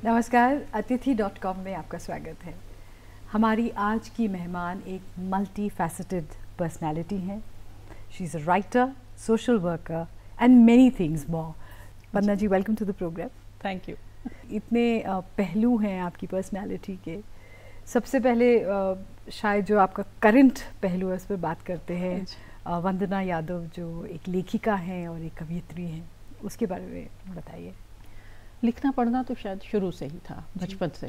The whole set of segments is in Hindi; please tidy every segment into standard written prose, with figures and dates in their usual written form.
नमस्कार, अतिथि.com में आपका स्वागत है। हमारी आज की मेहमान एक मल्टी फैसेटेड पर्सनैलिटी हैं। She is a writer, social worker and many things more. Vandana ji, welcome to the program. Thank you. इतने पहलू हैं आपकी पर्सनैलिटी के। सबसे पहले शायद जो आपका करंट पहलू है उस पर बात करते हैं। वंदना यादव जो एक लेखिका हैं और एक कवयित्री हैं, उसके बारे में बताइए। लिखना पढ़ना तो शायद शुरू से ही था, बचपन से,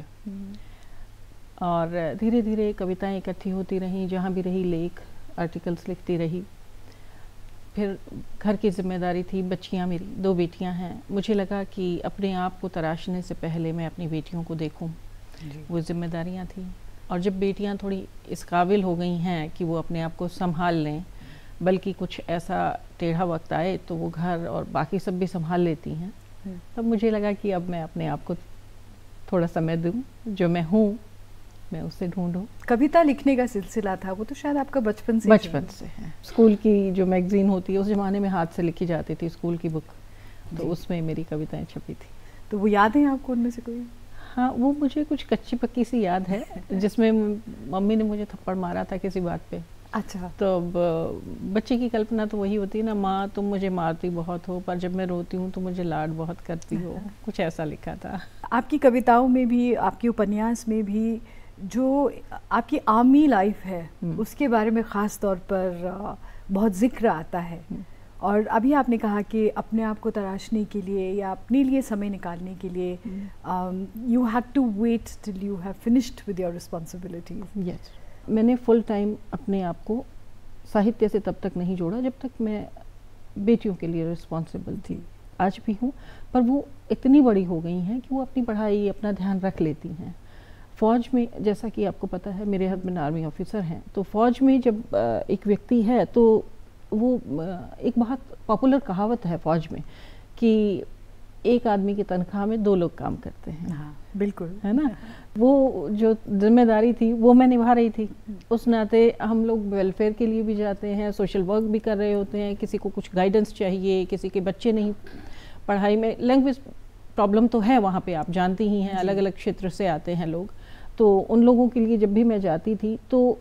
और धीरे धीरे कविताएं इकट्ठी होती रहीं, जहाँ भी रही लेख आर्टिकल्स लिखती रही। फिर घर की जिम्मेदारी थी, बच्चियाँ मेरी 2 बेटियाँ हैं। मुझे लगा कि अपने आप को तराशने से पहले मैं अपनी बेटियों को देखूं, वो जिम्मेदारियाँ थी। और जब बेटियाँ थोड़ी इस काबिल हो गई हैं कि वो अपने आप को संभाल लें, बल्कि कुछ ऐसा टेढ़ा वक्त आए तो वो घर और बाकी सब भी संभाल लेती हैं, तब मुझे लगा कि अब मैं अपने आप को थोड़ा समय दूं, जो मैं हूँ मैं उसे ढूंढूं। कविता लिखने का सिलसिला था वो तो शायद आपका बचपन से है। स्कूल की जो मैगजीन होती है उस ज़माने में हाथ से लिखी जाती थी, स्कूल की बुक, तो उसमें मेरी कविताएं छपी थी। तो वो याद है आपको उनमें से कोई? हाँ, वो मुझे कुछ कच्ची पक्की सी याद है, जिसमें मम्मी ने मुझे थप्पड़ मारा था किसी बात पे। अच्छा। तो बच्चे की कल्पना तो वही होती है ना, माँ तुम मुझे मारती बहुत हो पर जब मैं रोती हूँ तो मुझे लाड बहुत करती हो, कुछ ऐसा लिखा था। आपकी कविताओं में भी, आपके उपन्यास में भी जो आपकी आर्मी लाइफ है उसके बारे में ख़ास तौर पर बहुत जिक्र आता है। और अभी आपने कहा कि अपने आप को तराशने के लिए या अपने लिए समय निकालने के लिए you had to wait till you have finished with your responsibilities. Yes, मैंने फुल टाइम अपने आप को साहित्य से तब तक नहीं जोड़ा जब तक मैं बेटियों के लिए रिस्पॉन्सिबल थी। आज भी हूँ, पर वो इतनी बड़ी हो गई हैं कि वो अपनी पढ़ाई, अपना ध्यान रख लेती हैं। फ़ौज में, जैसा कि आपको पता है, मेरे हस्बैंड आर्मी ऑफिसर हैं, तो फ़ौज में जब एक व्यक्ति है तो वो एक बहुत पॉपुलर कहावत है फ़ौज में कि एक आदमी की तनख्वाह में 2 लोग काम करते हैं। हाँ, बिल्कुल, है ना। वो जो जिम्मेदारी थी वो मैं निभा रही थी। उस नाते हम लोग वेलफेयर के लिए भी जाते हैं, सोशल वर्क भी कर रहे होते हैं, किसी को कुछ गाइडेंस चाहिए, किसी के बच्चे नहीं, पढ़ाई में लैंग्वेज प्रॉब्लम तो है वहाँ पे, आप जानती ही हैं, अलग अलग क्षेत्र से आते हैं लोग। तो उन लोगों के लिए जब भी मैं जाती थी तो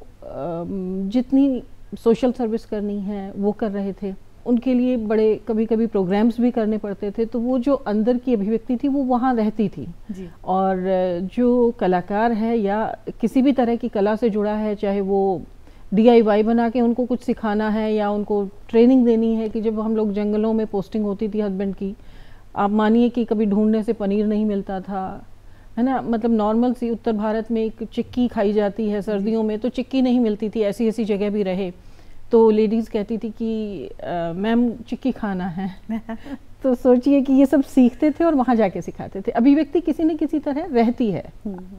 जितनी सोशल सर्विस करनी है वो कर रहे थे। उनके लिए बड़े कभी कभी प्रोग्राम्स भी करने पड़ते थे, तो वो जो अंदर की अभिव्यक्ति थी वो वहाँ रहती थी जी। और जो कलाकार है या किसी भी तरह की कला से जुड़ा है, चाहे वो DIY बना के उनको कुछ सिखाना है या उनको ट्रेनिंग देनी है, कि जब हम लोग जंगलों में पोस्टिंग होती थी हस्बैंड की, आप मानिए कि कभी ढूंढने से पनीर नहीं मिलता था, है ना। मतलब नॉर्मल सी उत्तर भारत में एक चिक्की खाई जाती है सर्दियों में, तो चिक्की नहीं मिलती थी, ऐसी ऐसी जगह भी रहे तो लेडीज़ कहती थी कि मैम चिक्की खाना है तो सोचिए कि ये सब सीखते थे और वहाँ जाके सिखाते थे। अभिव्यक्ति किसी न किसी तरह रहती है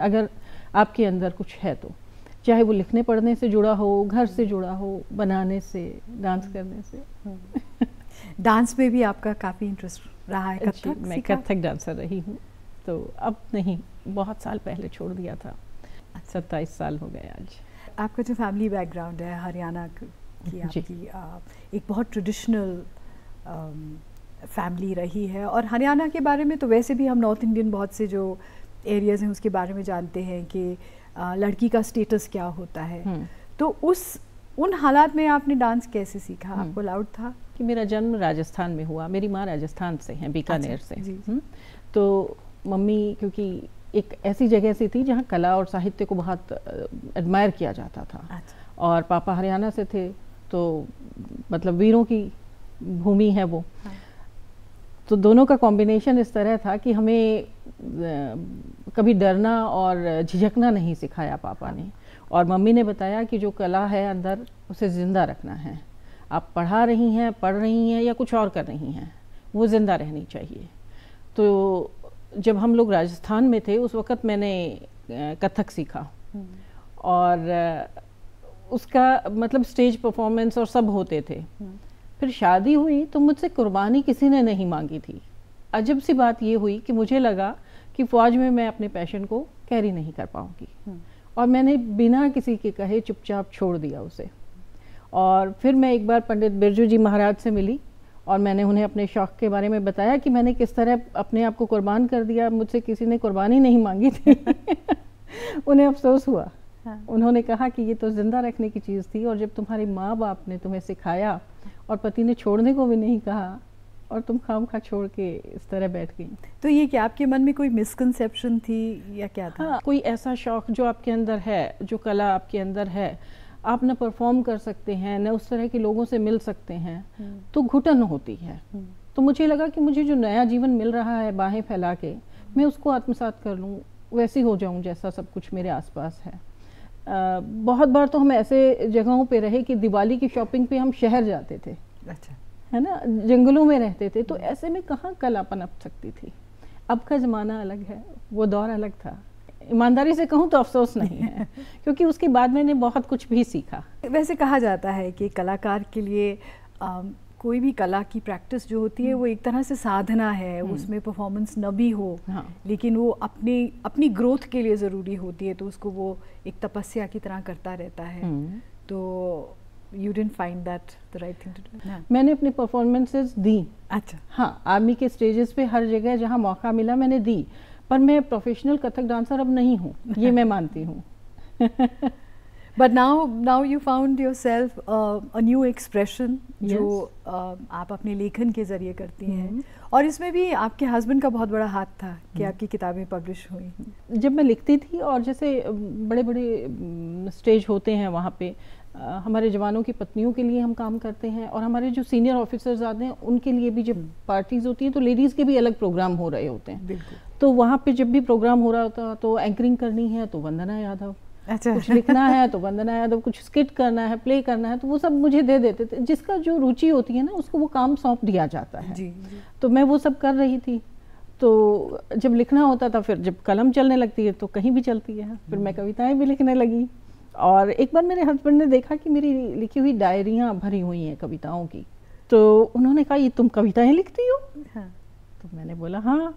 अगर आपके अंदर कुछ है तो, चाहे वो लिखने पढ़ने से जुड़ा हो, घर से जुड़ा हो, बनाने से, डांस करने से। डांस में भी आपका काफ़ी इंटरेस्ट रहा है? कथक मैं कथक डांसर रही हूँ, तो अब नहीं, बहुत साल पहले छोड़ दिया था। 27 साल हो गए आज। आपका जो फैमिली बैकग्राउंड है हरियाणा की, आपकी एक बहुत ट्रेडिशनल फैमिली रही है, और हरियाणा के बारे में तो वैसे भी हम नॉर्थ इंडियन बहुत से जो एरियाज़ हैं उसके बारे में जानते हैं कि लड़की का स्टेटस क्या होता है। तो उन हालात में आपने डांस कैसे सीखा? आपको लाउड था? कि मेरा जन्म राजस्थान में हुआ, मेरी माँ राजस्थान से हैं, बीकानेर से। तो मम्मी क्योंकि एक ऐसी जगह से थी जहाँ कला और साहित्य को बहुत एडमायर किया जाता था, और पापा हरियाणा से थे, तो मतलब वीरों की भूमि है वो। तो दोनों का कॉम्बिनेशन इस तरह था कि हमें कभी डरना और झिझकना नहीं सिखाया पापा ने, और मम्मी ने बताया कि जो कला है अंदर उसे ज़िंदा रखना है। आप पढ़ा रही हैं, पढ़ रही हैं या कुछ और कर रही हैं, वो ज़िंदा रहनी चाहिए। तो जब हम लोग राजस्थान में थे उस वक़्त मैंने कथक सीखा, और उसका मतलब स्टेज परफॉर्मेंस और सब होते थे। फिर शादी हुई तो मुझसे कुर्बानी किसी ने नहीं मांगी थी। अजब सी बात ये हुई कि मुझे लगा कि फ़ौज में मैं अपने पैशन को कैरी नहीं कर पाऊँगी, और मैंने बिना किसी के कहे चुपचाप छोड़ दिया उसे। और फिर मैं एक बार पंडित बिरजू जी महाराज से मिली और मैंने उन्हें अपने शौक़ के बारे में बताया कि मैंने किस तरह अपने आप को कुर्बान कर दिया, मुझसे किसी ने कुर्बानी नहीं मांगी थी। उन्हें अफसोस हुआ। हाँ। उन्होंने कहा कि ये तो ज़िंदा रखने की चीज़ थी, और जब तुम्हारे माँ बाप ने तुम्हें सिखाया और पति ने छोड़ने को भी नहीं कहा और तुम खामखा छोड़ के इस तरह बैठ गई। तो ये क्या आपके मन में कोई मिसकंसेप्शन थी या क्या था? हाँ, कोई ऐसा शौक़ जो आपके अंदर है, जो कला आपके अंदर है, आप न परफॉर्म कर सकते हैं, न उस तरह के लोगों से मिल सकते हैं, तो घुटन होती है। तो मुझे लगा कि मुझे जो नया जीवन मिल रहा है बाहें फैला के, मैं उसको आत्मसात कर लूँ, वैसी हो जाऊँ जैसा सब कुछ मेरे आसपास है। बहुत बार तो हम ऐसे जगहों पे रहे कि दिवाली की शॉपिंग पे हम शहर जाते थे। अच्छा। है ना, जंगलों में रहते थे, तो ऐसे में कहाँ कला पनप सकती थी। अब का ज़माना अलग है, वो दौर अलग था। ईमानदारी से कहूँ तो अफसोस नहीं है, क्योंकि उसके बाद मैंने बहुत कुछ भी सीखा। वैसे कहा जाता है कि कलाकार के लिए कोई भी कला की प्रैक्टिस जो होती है वो एक तरह से साधना है, उसमें परफॉर्मेंस न भी हो, हाँ। लेकिन वो अपनी ग्रोथ के लिए ज़रूरी होती है, तो उसको वो एक तपस्या की तरह करता रहता है। तो You didn't find that the right thing to do? मैंने अपनी परफॉर्मेंसेस दी। अच्छा। हाँ, आर्मी के स्टेजेस पे हर जगह जहाँ मौका मिला मैंने दी, पर मैं प्रोफेशनल कथक डांसर अब नहीं हूँ, ये मैं मानती हूँ। But now you found yourself a new expression जो आप अपने लेखन के जरिए करती हैं, और इसमें भी आपके हस्बैंड का बहुत बड़ा हाथ था कि आपकी किताबें पब्लिश हुई। जब मैं लिखती थी, और जैसे बड़े बड़े स्टेज होते हैं वहाँ पे, हमारे जवानों की पत्नियों के लिए हम काम करते हैं, और हमारे जो सीनियर ऑफिसर्स आते हैं उनके लिए भी जब पार्टीज होती हैं तो लेडीज़ के भी अलग प्रोग्राम हो रहे होते हैं। बिल्कुल। तो वहाँ पे जब भी प्रोग्राम हो रहा होता तो एंकरिंग करनी है तो वंदना यादव, अच्छा। कुछ लिखना है तो वंदना यादव, कुछ स्किट करना है, प्ले करना है, तो वो सब मुझे दे देते थे। जिसका जो रुचि होती है ना उसको वो काम सौंप दिया जाता है। जी। तो मैं वो सब कर रही थी। तो जब लिखना होता था, फिर जब कलम चलने लगती है तो कहीं भी चलती है, फिर मैं कविताएं भी लिखने लगी। और एक बार मेरे हस्बैंड ने देखा कि मेरी लिखी हुई डायरियाँ भरी हुई हैं कविताओं की, तो उन्होंने कहा ये तुम कविताएं लिखती हो? हाँ। तो मैंने बोला हाँ।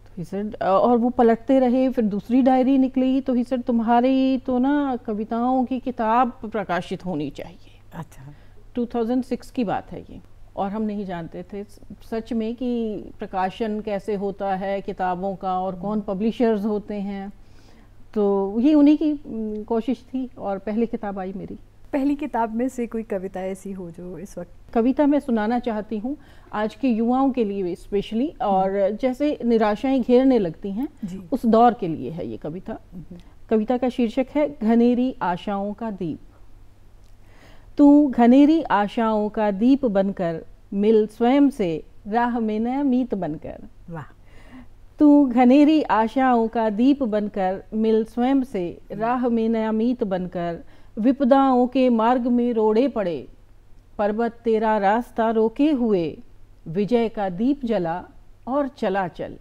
तो ही सेड, और वो पलटते रहे, फिर दूसरी डायरी निकली, तो ही सेड तुम्हारी तो ना कविताओं की किताब प्रकाशित होनी चाहिए। अच्छा। 2006 की बात है ये, और हम नहीं जानते थे सच में कि प्रकाशन कैसे होता है किताबों का, और कौन पब्लिशर्स होते हैं। तो ये उन्हीं की कोशिश थी, और पहली किताब आई मेरी। पहली किताब में से कोई कविता ऐसी हो जो इस वक्त? कविता मैं सुनाना चाहती हूँ आज के युवाओं के लिए स्पेशली, और जैसे निराशाएं घेरने लगती हैं उस दौर के लिए है ये कविता। कविता का शीर्षक है घनेरी आशाओं का दीप। तू घनेरी आशाओं का दीप बनकर मिल स्वयं से राह में नया मीत बनकर। वाह। तू घनेरी आशाओं का दीप बनकर मिल स्वयं से राह में नया मीत बनकर, विपदाओं के मार्ग में रोड़े पड़े पर्वत तेरा रास्ता रोके हुए, विजय का दीप जला और चला चल।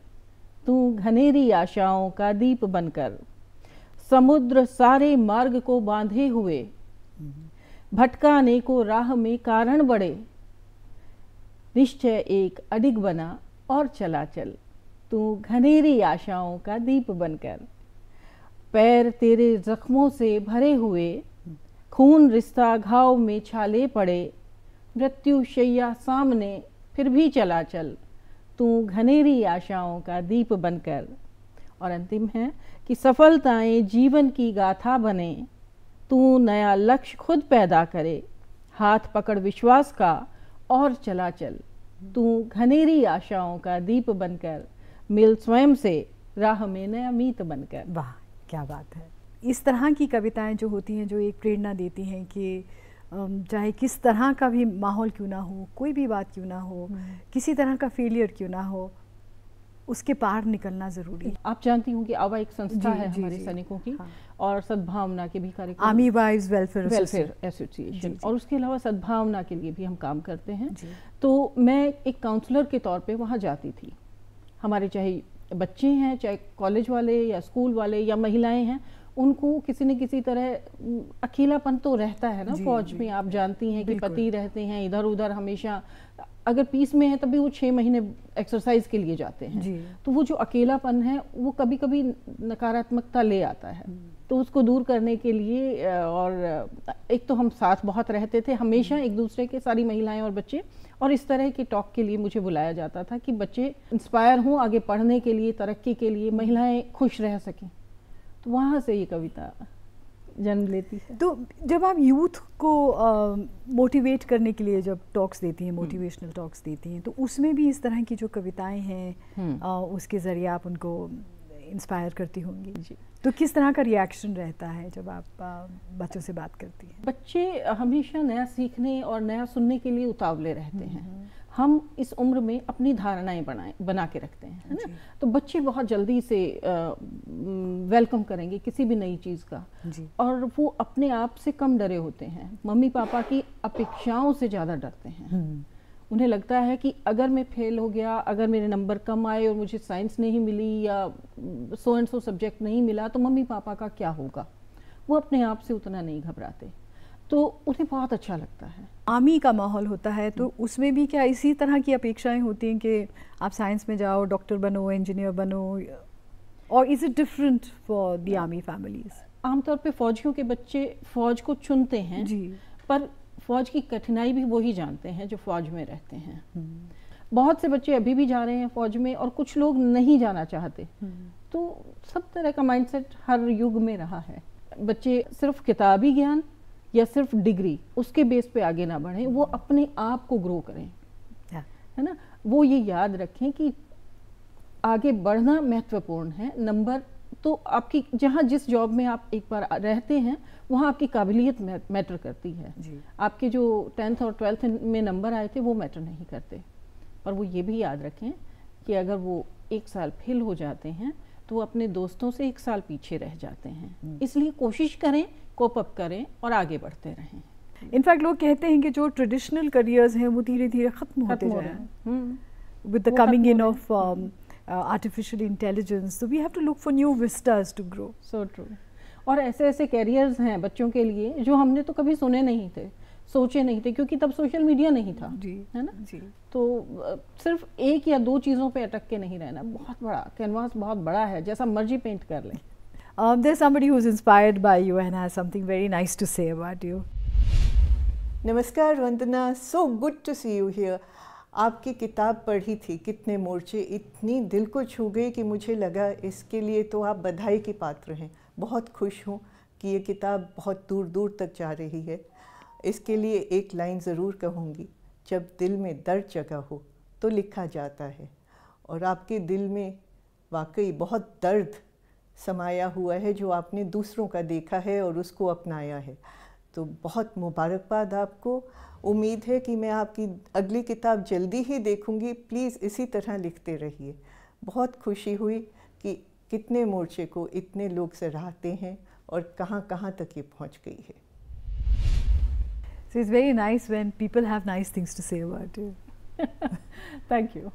तू घनेरी आशाओं का दीप बनकर समुद्र सारे मार्ग को बांधे हुए, भटकाने को राह में कारण बढ़े, निश्चय एक अडिग बना और चला चल। तू घनेरी आशाओं का दीप बनकर। पैर तेरे जख्मों से भरे हुए, खून रिश्ता घाव में छाले पड़े, मृत्यु शैया सामने फिर भी चला चल। तू घनेरी आशाओं का दीप बनकर। और अंतिम है कि सफलताएं जीवन की गाथा बने, तू नया लक्ष्य खुद पैदा करे, हाथ पकड़ विश्वास का और चला चल। तू घनेरी आशाओं का दीप बनकर मिल स्वयं से राह में नया मीत बनकर। वाह, क्या बात है। इस तरह की कविताएं जो होती हैं, जो एक प्रेरणा देती हैं कि चाहे किस तरह का भी माहौल क्यों ना हो, कोई भी बात क्यों ना हो, किसी तरह का फेलियर क्यों ना हो, उसके पार निकलना ज़रूरी है। आप जानती हूँ कि आवा एक संस्था है हमारे सैनिकों की, हाँ। और सद्भावना के भी कार्यक्रम, आर्मी वाइव्स वेलफेयर एसोसिएशन, और उसके अलावा सद्भावना के लिए भी हम काम करते हैं। तो मैं एक काउंसलर के तौर पे वहाँ जाती थी। हमारे चाहे बच्चे हैं, चाहे कॉलेज वाले या स्कूल वाले या महिलाएं हैं, उनको किसी न किसी तरह अकेलापन तो रहता है ना फौज में। आप जानती हैं कि पति रहते हैं इधर उधर हमेशा, अगर पीस में है तभी वो 6 महीने एक्सरसाइज के लिए जाते हैं। तो वो जो अकेलापन है वो कभी कभी नकारात्मकता ले आता है। तो उसको दूर करने के लिए और एक तो हम साथ बहुत रहते थे हमेशा एक दूसरे के, सारी महिलाएं और बच्चे, और इस तरह के टॉक के लिए मुझे बुलाया जाता था कि बच्चे इंस्पायर हों आगे पढ़ने के लिए, तरक्की के लिए, महिलाएं खुश रह सकें। तो वहाँ से ये कविता जन्म लेती है। तो जब आप यूथ को मोटिवेट करने के लिए जब टॉक्स देती हैं, मोटिवेशनल टॉक्स देती हैं, तो उसमें भी इस तरह की जो कविताएं हैं उसके ज़रिए आप उनको इंस्पायर करती होंगी जी। तो किस तरह का रिएक्शन रहता है जब आप बच्चों से बात करती हैं? बच्चे हमेशा नया सीखने और नया सुनने के लिए उतावले रहते हैं। हम इस उम्र में अपनी धारणाएं बना के रखते हैं, है ना? तो बच्चे बहुत जल्दी से वेलकम करेंगे किसी भी नई चीज़ का जी। और वो अपने आप से कम डरे होते हैं, मम्मी पापा की अपेक्षाओं से ज़्यादा डरते हैं। उन्हें लगता है कि अगर मैं फेल हो गया, अगर मेरे नंबर कम आए और मुझे साइंस नहीं मिली या सो एंड सो सब्जेक्ट नहीं मिला तो मम्मी पापा का क्या होगा। वो अपने आप से उतना नहीं घबराते, तो उन्हें बहुत अच्छा लगता है। आर्मी का माहौल होता है तो उसमें भी क्या इसी तरह की अपेक्षाएं होती हैं कि आप साइंस में जाओ, डॉक्टर बनो, इंजीनियर बनो, और is it different for the army families? आमतौर पे फौजियों के बच्चे फौज को चुनते हैं जी, पर फौज की कठिनाई भी वही जानते हैं जो फौज में रहते हैं। बहुत से बच्चे अभी भी जा रहे हैं फौज में और कुछ लोग नहीं जाना चाहते। तो सब तरह का माइंडसेट हर युग में रहा है। बच्चे सिर्फ किताबी ज्ञान या सिर्फ डिग्री उसके बेस पे आगे ना बढ़ें, वो अपने आप को ग्रो करें, है ना? वो ये याद रखें कि आगे बढ़ना महत्वपूर्ण है। नंबर तो आपकी जहाँ जिस जॉब में आप एक बार रहते हैं वहाँ आपकी काबिलियत मैटर करती है जी। आपके जो 10th और 12th में नंबर आए थे वो मैटर नहीं करते। पर वो ये भी याद रखें कि अगर वो 1 साल फेल हो जाते हैं तो वो अपने दोस्तों से 1 साल पीछे रह जाते हैं। इसलिए कोशिश करें, कोप अप करें और आगे बढ़ते रहें। इनफैक्ट लोग कहते हैं कि जो ट्रेडिशनल करियर्स हैं वो धीरे धीरे खत्म होते जा रहे हैं with the coming in of artificial intelligence, so we have to look for new vistas to grow. So true. और ऐसे ऐसे कैरियर्स हैं बच्चों के लिए जो हमने तो कभी सुने नहीं थे, सोचे नहीं थे, क्योंकि तब सोशल मीडिया नहीं था जी, है ना जी। तो सिर्फ 1 या 2 चीज़ों पे अटक के नहीं रहना। बहुत बड़ा कैनवास, बहुत बड़ा है, जैसा मर्जी पेंट कर लें। There's somebody who's inspired by you and has something very nice to say about you. नमस्कार वंदना, so good to see you here. आपकी किताब पढ़ी थी कितने मोर्चे, इतनी दिल को छू गई कि मुझे लगा इसके लिए तो आप बधाई के पात्र हैं। बहुत खुश हूँ कि ये किताब बहुत दूर दूर तक जा रही है। इसके लिए एक लाइन ज़रूर कहूँगी, जब दिल में दर्द जगा हो तो लिखा जाता है। और आपके दिल में वाकई बहुत दर्द समाया हुआ है जो आपने दूसरों का देखा है और उसको अपनाया है। तो बहुत मुबारकबाद आपको। उम्मीद है कि मैं आपकी अगली किताब जल्दी ही देखूंगी। प्लीज़ इसी तरह लिखते रहिए। बहुत खुशी हुई कि कितने मोर्चे को इतने लोग सराहते हैं और कहाँ कहाँ तक ये पहुँच गई है। So it's very nice when people have nice things to say about you. Thank you.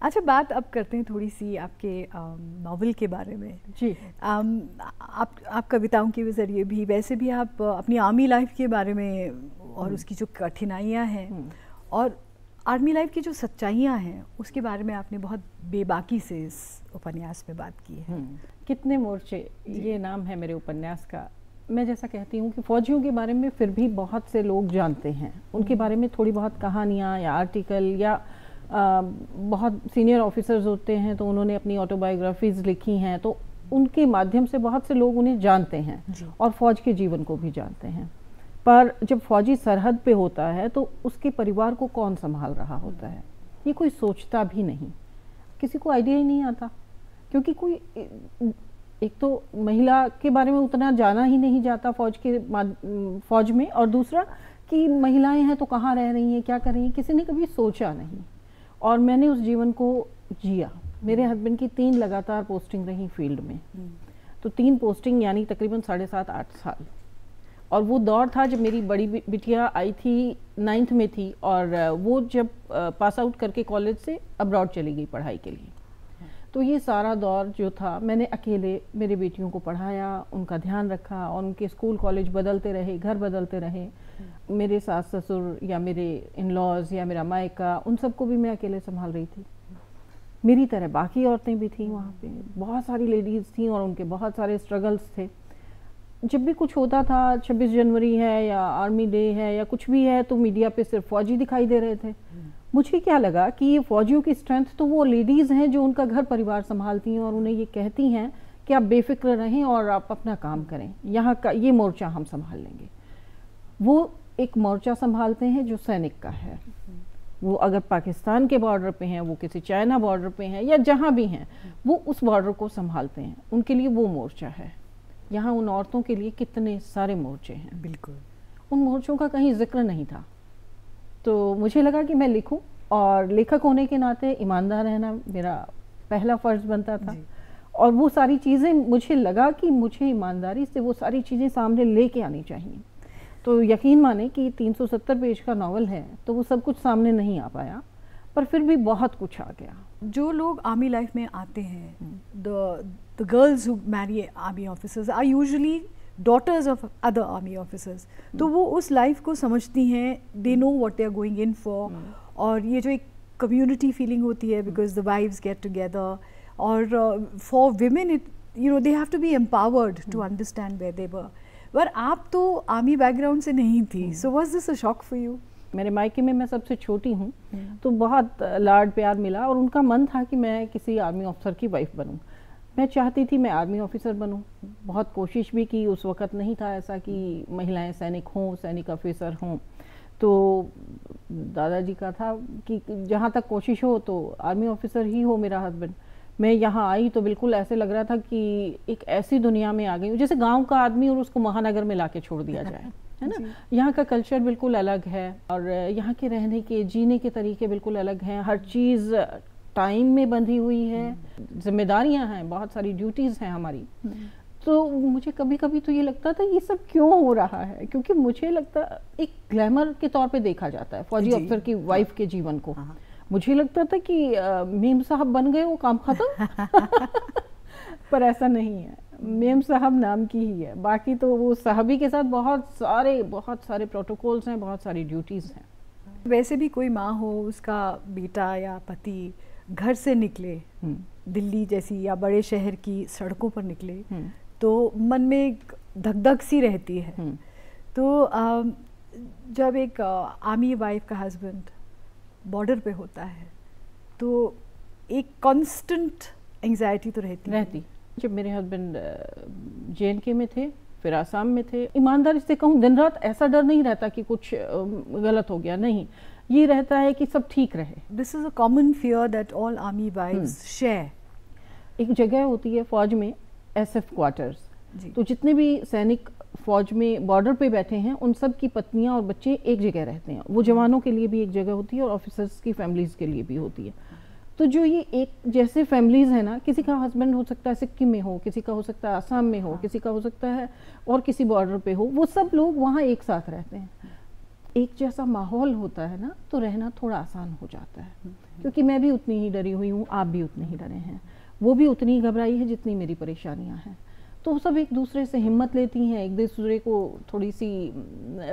अच्छा, बात अब करते हैं थोड़ी सी आपके नॉवल के बारे में जी। आप कविताओं के ज़रिए भी, वैसे भी आप अपनी आर्मी लाइफ के बारे में और उसकी जो कठिनाइयाँ हैं और आर्मी लाइफ की जो सच्चाइयाँ हैं उसके बारे में आपने बहुत बेबाकी से इस उपन्यास में बात की है। कितने मोर्चे ये नाम है मेरे उपन्यास का। मैं जैसा कहती हूँ कि फ़ौजियों के बारे में फिर भी बहुत से लोग जानते हैं, उनके बारे में थोड़ी बहुत कहानियाँ या आर्टिकल या बहुत सीनियर ऑफिसर्स होते हैं तो उन्होंने अपनी ऑटोबायोग्राफीज़ लिखी हैं, तो उनके माध्यम से बहुत से लोग उन्हें जानते हैं और फ़ौज के जीवन को भी जानते हैं। पर जब फ़ौजी सरहद पे होता है तो उसके परिवार को कौन संभाल रहा होता है ये कोई सोचता भी नहीं, किसी को आइडिया ही नहीं आता, क्योंकि कोई एक तो महिला के बारे में उतना जाना ही नहीं जाता फ़ौज में, और दूसरा कि महिलाएं हैं तो कहाँ रह रही हैं, क्या कर रही हैं, किसी ने कभी सोचा नहीं। और मैंने उस जीवन को जिया। मेरे हस्बैंड की 3 लगातार पोस्टिंग रही फील्ड में, तो 3 पोस्टिंग यानी तकरीबन 7.5-8 साल। और वो दौर था जब मेरी बड़ी बिटिया आई थी 9th में थी और वो जब पास आउट करके कॉलेज से अब्रॉड चली गई पढ़ाई के लिए। तो ये सारा दौर जो था मैंने अकेले मेरे बेटियों को पढ़ाया, उनका ध्यान रखा और उनके स्कूल कॉलेज बदलते रहे, घर बदलते रहे। मेरे सास ससुर या मेरे इन लॉज या मेरा मायका, उन सबको भी मैं अकेले संभाल रही थी। मेरी तरह बाकी औरतें भी थी वहाँ पे, बहुत सारी लेडीज़ थी और उनके बहुत सारे स्ट्रगल्स थे। जब भी कुछ होता था, 26 जनवरी है या आर्मी डे है या कुछ भी है, तो मीडिया पे सिर्फ फौजी दिखाई दे रहे थे। मुझे क्या लगा कि ये फौजियों की स्ट्रेंथ तो वो लेडीज़ हैं जो उनका घर परिवार संभालती हैं और उन्हें ये कहती हैं कि आप बेफिक्र रहें और आप अपना काम करें, यहाँ का ये मोर्चा हम संभाल लेंगे। वो एक मोर्चा संभालते हैं जो सैनिक का है। वो अगर पाकिस्तान के बॉर्डर पे हैं, वो किसी चाइना बॉर्डर पे हैं या जहाँ भी हैं, वो उस बॉर्डर को संभालते हैं। उनके लिए वो मोर्चा है। यहाँ उन औरतों के लिए कितने सारे मोर्चे हैं। बिल्कुल, उन मोर्चों का कहीं जिक्र नहीं था। तो मुझे लगा कि मैं लिखूं, और लेखक होने के नाते ईमानदार रहना मेरा पहला फ़र्ज़ बनता था। और वो सारी चीज़ें, मुझे लगा कि मुझे ईमानदारी से वो सारी चीज़ें सामने लेके आनी चाहिए। तो यकीन माने कि 370 पेज का नावल है, तो वो सब कुछ सामने नहीं आ पाया, पर फिर भी बहुत कुछ आ गया। जो लोग आर्मी लाइफ में आते हैं, the girls who marry army officers are usually daughters of other army officers. तो वो उस लाइफ को समझती हैं, they know what they are going in for. और ये जो एक कम्युनिटी फीलिंग होती है, because the wives get together, और for women it you know they have to be empowered to understand where they were. पर आप तो आर्मी बैकग्राउंड से नहीं थी, so was this a shock for you? मेरे मायके में मैं सबसे छोटी हूँ, तो बहुत लाड प्यार मिला और उनका मन था कि मैं किसी आर्मी ऑफिसर की वाइफ बनूँ। मैं चाहती थी मैं आर्मी ऑफिसर बनूँ, बहुत कोशिश भी की। उस वक़्त नहीं था ऐसा कि महिलाएं सैनिक हों, सैनिक ऑफिसर हों। तो दादाजी का था कि जहाँ तक कोशिश हो तो आर्मी ऑफिसर ही हो मेरा हस्बैंड। मैं यहाँ आई तो बिल्कुल ऐसे लग रहा था कि एक ऐसी दुनिया में आ गई हूँ जैसे गांव का आदमी और उसको महानगर में लाके छोड़ दिया जाए, है ना। यहाँ का कल्चर बिल्कुल अलग है और यहाँ के रहने के, जीने के तरीके बिल्कुल अलग हैं। हर चीज़ टाइम में बंधी हुई है, जिम्मेदारियाँ हैं, बहुत सारी ड्यूटीज़ हैं हमारी। तो मुझे कभी कभी तो ये लगता था ये सब क्यों हो रहा है, क्योंकि मुझे लगता एक ग्लैमर के तौर पे देखा जाता है फौजी अफसर की वाइफ के जीवन को। मुझे लगता था कि मेम साहब बन गए वो काम खत्म। पर ऐसा नहीं है, मेम साहब नाम की ही है, बाकी तो वो साहबी के साथ बहुत सारे प्रोटोकॉल्स हैं, बहुत सारी ड्यूटीज़ हैं। वैसे भी कोई माँ हो, उसका बेटा या पति घर से निकले, दिल्ली जैसी या बड़े शहर की सड़कों पर निकले, तो मन में एक धक-धक सी रहती है। तो जब एक आर्मी वाइफ का हस्बैंड बॉर्डर पे होता है तो एक कांस्टेंट एंजाइटी तो रहती। जब मेरे हस्बैंड JNK में थे, फिर आसाम में थे, ईमानदारी से कहूँ दिन रात ऐसा डर नहीं रहता कि कुछ गलत हो गया, नहीं, ये रहता है कि सब ठीक रहे। This is a common fear that all army wives share. एक जगह होती है फौज में SF क्वार्टर्स, तो जितने भी सैनिक फौज में बॉर्डर पे बैठे हैं उन सब की पत्नियां और बच्चे एक जगह रहते हैं। वो जवानों के लिए भी एक जगह होती है और ऑफिसर्स की फैमिलीज के लिए भी होती है। तो जो ये एक जैसे फैमिलीज है ना, किसी का हस्बैंड हो सकता है सिक्किम में हो, किसी का हो सकता है आसाम में हो, किसी का हो सकता है और किसी बॉर्डर पे हो, वो सब लोग वहाँ एक साथ रहते हैं। एक जैसा माहौल होता है ना, तो रहना थोड़ा आसान हो जाता है। क्योंकि मैं भी उतनी ही डरी हुई हूँ, आप भी उतने ही डरे हैं, वो भी उतनी ही घबराई है जितनी मेरी परेशानियाँ हैं। तो सब एक दूसरे से हिम्मत लेती हैं, एक दूसरे को थोड़ी सी,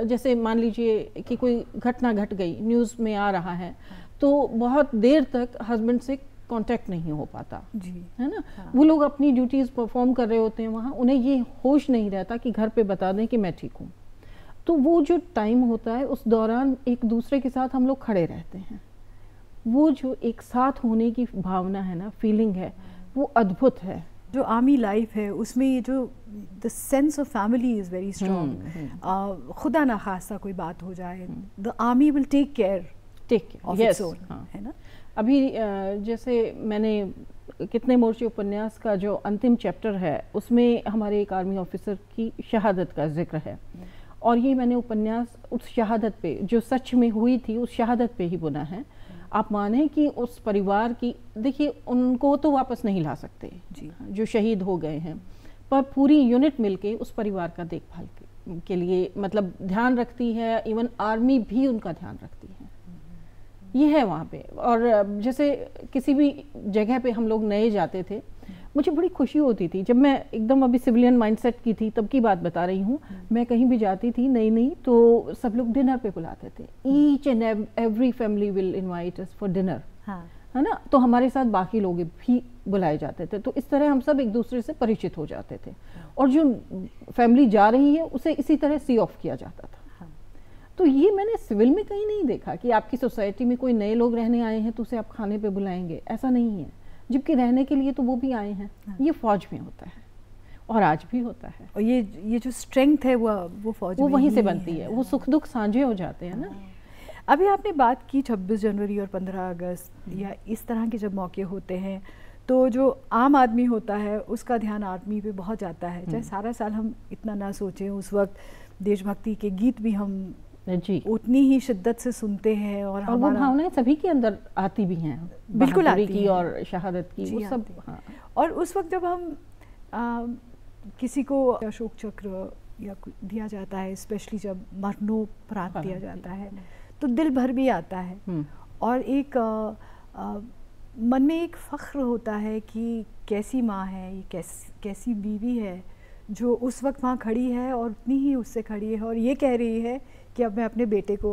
जैसे मान लीजिए कि कोई घटना घट गई, न्यूज़ में आ रहा है, तो बहुत देर तक हस्बैंड से कांटेक्ट नहीं हो पाता जी, है ना। वो लोग अपनी ड्यूटीज़ परफॉर्म कर रहे होते हैं वहाँ, उन्हें ये होश नहीं रहता कि घर पे बता दें कि मैं ठीक हूँ। तो वो जो टाइम होता है उस दौरान एक दूसरे के साथ हम लोग खड़े रहते हैं। वो जो एक साथ होने की भावना है ना, फीलिंग है, वो अद्भुत है। जो आर्मी लाइफ है उसमें ये जो the sense of family is very strong. खुदा ना खास्ता कोई बात हो जाए, the army will take care of its own, है ना। अभी जैसे मैंने कितने मोर्चे उपन्यास का जो अंतिम चैप्टर है उसमें हमारे एक आर्मी ऑफिसर की शहादत का जिक्र है, और ये मैंने उपन्यास उस शहादत पे जो सच में हुई थी उस शहादत पे ही बुना है। आप माने कि उस परिवार की, देखिए उनको तो वापस नहीं ला सकते जी, जो शहीद हो गए हैं, पर पूरी यूनिट मिलके उस परिवार का देखभाल के लिए मतलब ध्यान रखती है। इवन आर्मी भी उनका ध्यान रखती है, ये है वहाँ पे। और जैसे किसी भी जगह पे हम लोग नए जाते थे, मुझे बड़ी खुशी होती थी जब मैं एकदम अभी सिविलियन माइंडसेट की थी, तब की बात बता रही हूँ। मैं कहीं भी जाती थी नई नई, तो सब लोग डिनर पे बुलाते थे। Each and every family will invite us for dinner, है ना। तो हमारे साथ बाकी लोग भी बुलाए जाते थे, तो इस तरह हम सब एक दूसरे से परिचित हो जाते थे। और जो फैमिली जा रही है उसे इसी तरह सी ऑफ किया जाता था। तो ये मैंने सिविल में कहीं नहीं देखा कि आपकी सोसाइटी में कोई नए लोग रहने आए हैं तो उसे आप खाने पे बुलाएंगे, ऐसा नहीं है। जबकि रहने के लिए तो वो भी आए हैं। ये फौज में होता है और आज भी होता है। और ये जो स्ट्रेंथ है वो फौज में वहीं से बनती है। वो सुख दुख साझे हो जाते हैं ना। अभी आपने बात की 26 जनवरी और 15 अगस्त या इस तरह के जब मौके होते हैं तो जो आम आदमी होता है उसका ध्यान आर्मी पे बहुत जाता है। चाहे सारा साल हम इतना ना सोचें, उस वक्त देशभक्ति के गीत भी हम जी उतनी ही शिद्दत से सुनते हैं और वो भावनाएं सभी के अंदर आती भी हैं, बिल्कुल आती की और शहादत की, वो सब। हाँ। और उस वक्त जब हम किसी को अशोक चक्र या दिया जाता है, स्पेशली जब मरणोपरांत दिया जाता है, तो दिल भर भी आता है और एक मन में एक फ़ख्र होता है कि कैसी माँ है, ये कैसी बीवी है जो उस वक्त वहाँ खड़ी है और उतनी ही उससे खड़ी है और ये कह रही है कि अब मैं अपने बेटे को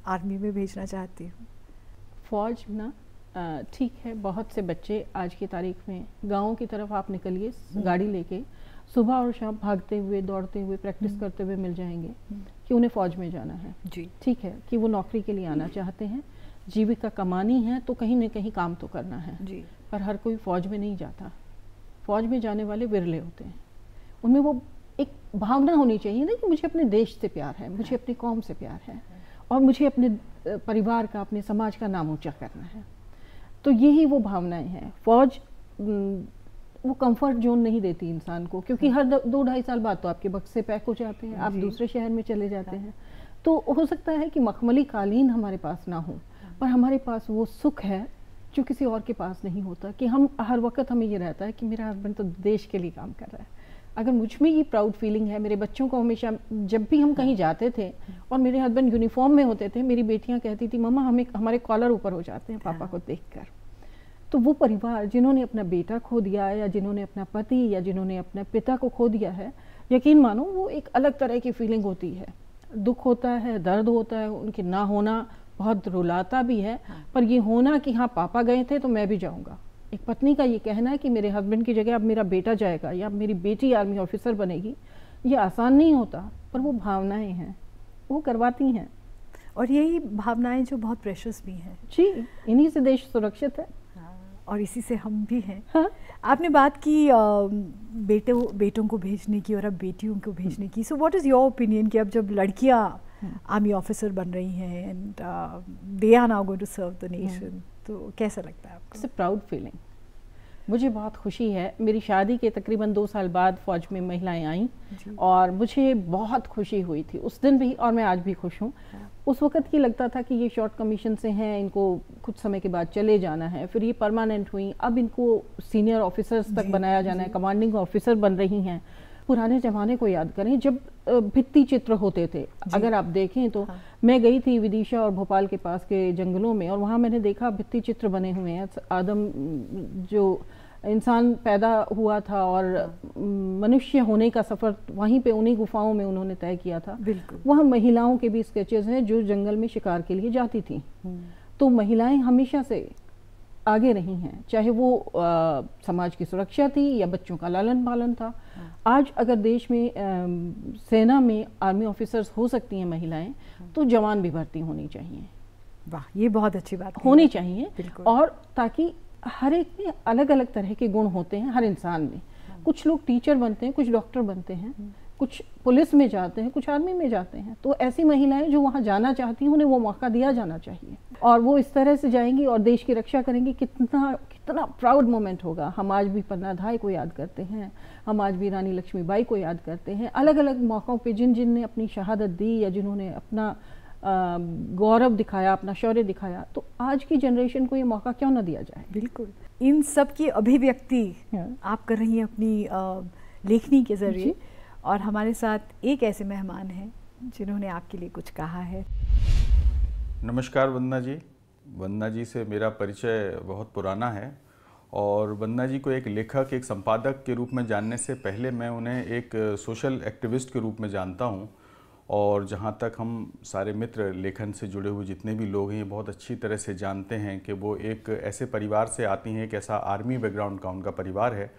आर्मी में भेजना चाहती हूँ। फौज ना ठीक है, बहुत से बच्चे आज की तारीख में गाँव की तरफ आप निकलिए गाड़ी लेके, सुबह और शाम भागते हुए दौड़ते हुए प्रैक्टिस करते हुए मिल जाएंगे कि उन्हें फौज में जाना है। जी ठीक है कि वो नौकरी के लिए आना चाहते हैं, जीविका कमानी है तो कहीं न कहीं काम तो करना है जी। पर हर कोई फौज में नहीं जाता। फौज में जाने वाले विरले होते हैं। उनमें वो एक भावना होनी चाहिए ना कि मुझे अपने देश से प्यार है, मुझे अपनी कौम से प्यार है और मुझे अपने परिवार का, अपने समाज का नाम ऊंचा करना है। तो यही वो भावनाएं हैं। फौज वो कंफर्ट जोन नहीं देती इंसान को, क्योंकि हर 2-2.5 साल बाद तो आपके बक्से पैक हो जाते हैं, आप दूसरे शहर में चले जाते हैं। तो हो सकता है कि मखमली कालीन हमारे पास ना हो, पर हमारे पास वो सुख है जो किसी और के पास नहीं होता, कि हम हर वक्त हमें ये रहता है कि मेरा हस्बैंड तो देश के लिए काम कर रहा है। अगर मुझ में ये प्राउड फीलिंग है, मेरे बच्चों को हमेशा, जब भी हम कहीं जाते थे और मेरे हस्बैंड यूनिफॉर्म में होते थे, मेरी बेटियां कहती थी मम्मा हमें हमारे कॉलर ऊपर हो जाते हैं पापा को देखकर। तो वो परिवार जिन्होंने अपना बेटा खो दिया है या जिन्होंने अपना पति या जिन्होंने अपने पिता को खो दिया है, यकीन मानो वो एक अलग तरह की फीलिंग होती है। दुख होता है, दर्द होता है, उनके ना होना बहुत रुलाता भी है, पर ये होना कि हाँ पापा गए थे तो मैं भी जाऊँगा। एक पत्नी का ये कहना है कि मेरे हस्बैंड की जगह अब मेरा बेटा जाएगा या मेरी बेटी आर्मी ऑफिसर बनेगी, ये आसान नहीं होता, पर वो भावनाएं हैं, वो करवाती हैं। और यही भावनाएं जो बहुत प्रेशियस भी हैं। जी, इन्हीं से देश सुरक्षित है। और इसी से हम भी हैं। हाँ? आपने बात की बेटों को भेजने की और अब बेटियों को भेजने की। So what is your opinion कि अब जब लड़कियां आर्मी ऑफिसर बन रही हैं and they are now going to serve the nation, तो कैसा लगता है आपको? It's a proud feeling. मुझे बहुत खुशी है। मेरी शादी के तकरीबन 2 साल बाद फौज में महिलाएं आईं और मुझे बहुत खुशी हुई थी उस दिन भी, और मैं आज भी खुश हूँ। उस वक्त ये लगता था कि ये शॉर्ट कमीशन से हैं, इनको कुछ समय के बाद चले जाना है, फिर ये परमानेंट हुई, अब इनको सीनियर ऑफिसर्स तक बनाया जाना है, कमांडिंग ऑफिसर बन रही हैं। पुराने ज़माने को याद करें जब भित्ति चित्र होते थे, अगर आप देखें तो मैं गई थी विदिशा और भोपाल के पास के जंगलों में और वहाँ मैंने देखा भित्ति चित्र बने हुए हैं। आदम जो इंसान पैदा हुआ था और मनुष्य होने का सफ़र वहीं पे उन्हीं गुफाओं में उन्होंने तय किया था। वहाँ महिलाओं के भी स्केचेस हैं जो जंगल में शिकार के लिए जाती थी। तो महिलाएं हमेशा से आगे रही हैं, चाहे वो समाज की सुरक्षा थी या बच्चों का लालन पालन था। आज अगर देश में सेना में आर्मी ऑफिसर्स हो सकती हैं महिलाएं, तो जवान भी भर्ती होनी चाहिए। वाह, ये बहुत अच्छी बात होनी चाहिए। और ताकि हर एक में अलग अलग तरह के गुण होते हैं हर इंसान में। कुछ लोग टीचर बनते हैं, कुछ डॉक्टर बनते हैं, कुछ पुलिस में जाते हैं, कुछ आर्मी में जाते हैं। तो ऐसी महिलाएं जो वहाँ जाना चाहती हैं उन्हें वो मौका दिया जाना चाहिए और वो इस तरह से जाएंगी और देश की रक्षा करेंगी। कितना कितना प्राउड मोमेंट होगा। हम आज भी पन्ना धाय को याद करते हैं, हम आज भी रानी लक्ष्मीबाई को याद करते हैं। अलग अलग मौक़ों पे जिन ने अपनी शहादत दी या जिन्होंने अपना गौरव दिखाया, अपना शौर्य दिखाया, तो आज की जनरेशन को ये मौका क्यों ना दिया जाए। बिल्कुल, इन सब की अभिव्यक्ति आप कर रही हैं अपनी लेखनी के ज़रिए। और हमारे साथ एक ऐसे मेहमान हैं जिन्होंने आपके लिए कुछ कहा है। नमस्कार वंदना जी। वंदना जी से मेरा परिचय बहुत पुराना है और वंदना जी को एक लेखक, एक संपादक के रूप में जानने से पहले मैं उन्हें एक सोशल एक्टिविस्ट के रूप में जानता हूं। और जहां तक हम सारे मित्र लेखन से जुड़े हुए जितने भी लोग हैं, ये बहुत अच्छी तरह से जानते हैं कि वो एक ऐसे परिवार से आती हैं, एक ऐसा आर्मी बैकग्राउंड का उनका परिवार है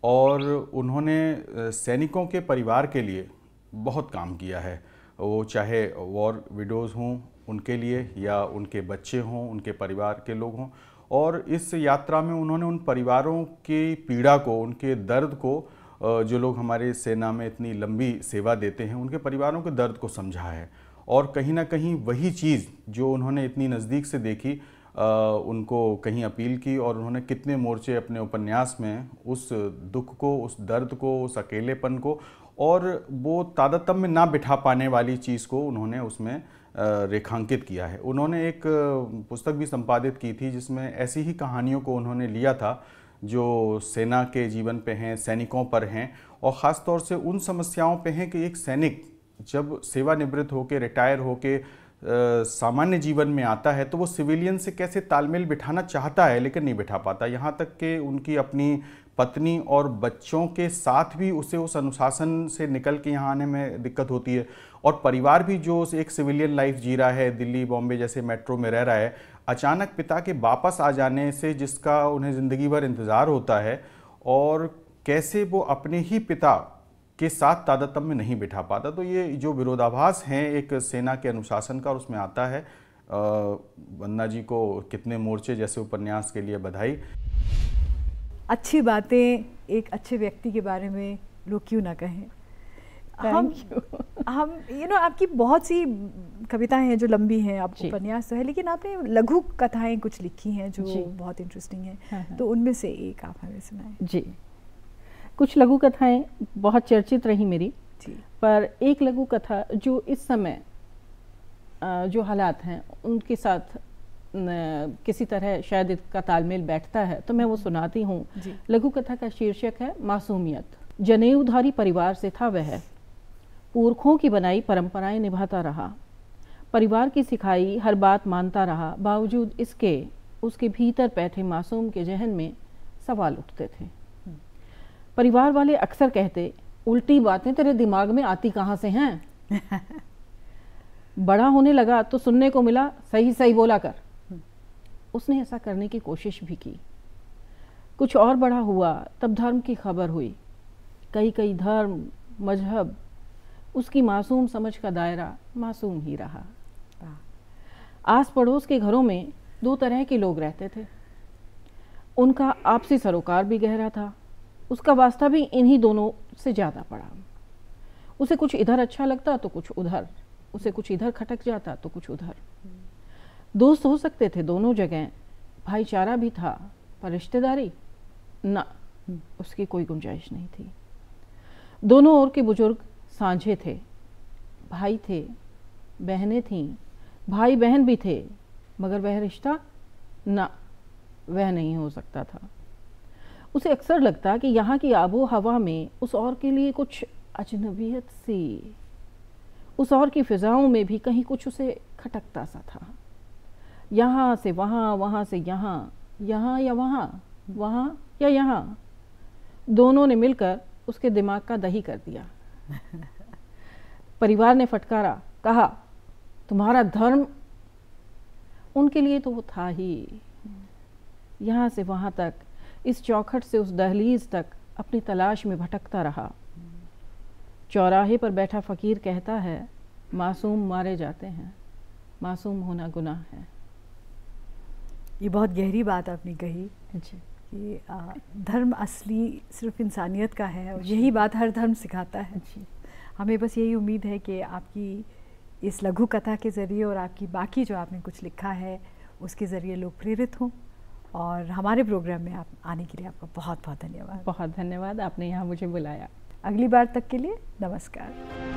और उन्होंने सैनिकों के परिवार के लिए बहुत काम किया है। वो चाहे वॉर विडोज़ हों उनके लिए या उनके बच्चे हों, उनके परिवार के लोग हों। और इस यात्रा में उन्होंने उन परिवारों की पीड़ा को, उनके दर्द को, जो लोग हमारे सेना में इतनी लंबी सेवा देते हैं, उनके परिवारों के दर्द को समझा है। और कहीं ना कहीं वही चीज़ जो उन्होंने इतनी नज़दीक से देखी, उनको कहीं अपील की और उन्होंने कितने मोर्चे अपने उपन्यास में उस दुख को, उस दर्द को, उस अकेलेपन को और वो तादात्म्य ना बिठा पाने वाली चीज़ को उन्होंने उसमें रेखांकित किया है। उन्होंने एक पुस्तक भी संपादित की थी जिसमें ऐसी ही कहानियों को उन्होंने लिया था जो सेना के जीवन पे हैं, सैनिकों पर हैं और ख़ास तौर से उन समस्याओं पे हैं कि एक सैनिक जब सेवानिवृत्त होकर, रिटायर होकर सामान्य जीवन में आता है तो वो सिविलियन से कैसे तालमेल बिठाना चाहता है लेकिन नहीं बिठा पाता। यहाँ तक कि उनकी अपनी पत्नी और बच्चों के साथ भी उसे उस अनुशासन से निकल के यहाँ आने में दिक्कत होती है। और परिवार भी जो एक सिविलियन लाइफ जी रहा है, दिल्ली बॉम्बे जैसे मेट्रो में रह रहा है, अचानक पिता के वापस आ जाने से जिसका उन्हें ज़िंदगी भर इंतज़ार होता है और कैसे वो अपने ही पिता के साथ तादात्म्य नहीं बिठा पाता। तो ये जो विरोधाभास हैं एक सेना के अनुशासन का, उसमें आता है। वंदना जी को कितने मोर्चे जैसे उपन्यास के लिए बधाई। अच्छी बातें एक अच्छे व्यक्ति के बारे में लोग क्यों ना कहें। हम आपकी बहुत सी कविताएं हैं जो लंबी हैं, आप उपन्यास तो है, लेकिन आपने लघु कथाएं कुछ लिखी हैं जो बहुत इंटरेस्टिंग हैं। हाँ। तो उनमें से एक आप हमें सुनाएं। जी, कुछ लघु कथाएं बहुत चर्चित रही मेरी जी। पर एक लघु कथा जो इस समय जो हालात हैं उनके साथ किसी तरह शायद इसका तालमेल बैठता है तो मैं वो सुनाती हूँ। लघु कथा का शीर्षक है मासूमियत। जनेऊधारी परिवार से था वह, पुरखों की बनाई परंपराएं निभाता रहा, परिवार की सिखाई हर बात मानता रहा। बावजूद इसके उसके भीतर बैठे मासूम के जहन में सवाल उठते थे। परिवार वाले अक्सर कहते, उल्टी बातें तेरे दिमाग में आती कहाँ से हैं? बड़ा होने लगा तो सुनने को मिला, सही सही बोला कर। उसने ऐसा करने की कोशिश भी की। कुछ और बड़ा हुआ तब धर्म की खबर हुई। कई धर्म, मजहब, उसकी मासूम समझ का दायरा मासूम ही रहा। आस पड़ोस के घरों में दो तरह के लोग रहते थे। उनका आपसी सरोकार भी गहरा था। उसका वास्ता भी इन्हीं दोनों से ज़्यादा पड़ा। उसे कुछ इधर अच्छा लगता तो कुछ उधर, उसे कुछ इधर खटक जाता तो कुछ उधर। दोस्त हो सकते थे दोनों जगह, भाईचारा भी था, पर रिश्तेदारी ना, उसकी कोई गुंजाइश नहीं थी। दोनों ओर के बुजुर्ग सांझे थे, भाई थे, बहनें थीं, भाई बहन भी थे, मगर वह रिश्ता ना, वह नहीं हो सकता था। उसे अक्सर लगता कि यहाँ की आबो हवा में उस और के लिए कुछ अजनबियत सी, उस और की फिजाओं में भी कहीं कुछ उसे खटकता सा था। यहाँ से वहाँ, वहाँ से यहाँ, यहाँ या वहाँ, वहाँ या यहाँ, दोनों ने मिलकर उसके दिमाग का दही कर दिया। परिवार ने फटकारा, कहा तुम्हारा धर्म। उनके लिए तो वो था ही। यहाँ से वहाँ तक, इस चौखट से उस दहलीज तक अपनी तलाश में भटकता रहा। चौराहे पर बैठा फकीर कहता है, मासूम मारे जाते हैं, मासूम होना गुनाह है। ये बहुत गहरी बात आपने कही कि धर्म असली सिर्फ इंसानियत का है और यही बात हर धर्म सिखाता है। हमें बस यही उम्मीद है कि आपकी इस लघु कथा के ज़रिए और आपकी बाकी जो आपने कुछ लिखा है उसके ज़रिए लोग प्रेरित हों। और हमारे प्रोग्राम में आप आने के लिए आपका बहुत बहुत धन्यवाद। बहुत धन्यवाद, आपने यहाँ मुझे बुलाया। अगली बार तक के लिए नमस्कार।